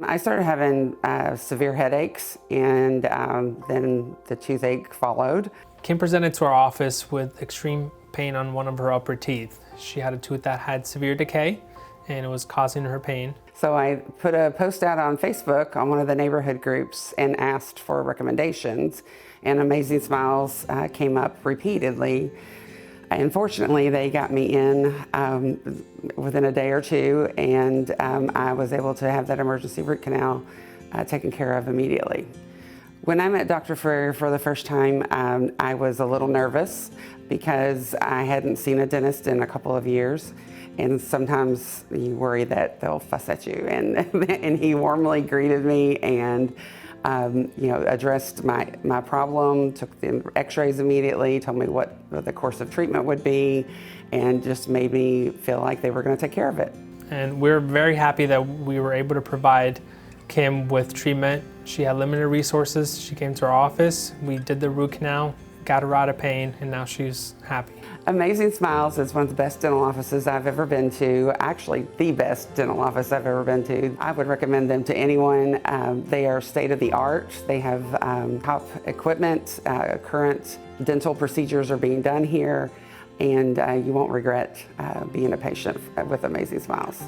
I started having severe headaches, and then the toothache followed. Kim presented to our office with extreme pain on one of her upper teeth. She had a tooth that had severe decay, and it was causing her pain. So I put a post out on Facebook on one of the neighborhood groups and asked for recommendations, and Amazing Smiles came up repeatedly. Unfortunately, they got me in within a day or two, and I was able to have that emergency root canal taken care of immediately. When I met Dr. Ferrera for the first time, I was a little nervous because I hadn't seen a dentist in a couple of years, and sometimes you worry that they'll fuss at you. And he warmly greeted me and addressed my problem, took the x-rays immediately, told me what the course of treatment would be, and just made me feel like they were going to take care of it. And we're very happy that we were able to provide Kim with treatment. She had limited resources. She came to our office, we did the root canal, got her out of pain, and now she's happy. Amazing Smiles is one of the best dental offices I've ever been to, actually the best dental office I've ever been to. I would recommend them to anyone. They are state-of-the-art. They have top equipment. Current dental procedures are being done here, and you won't regret being a patient with Amazing Smiles.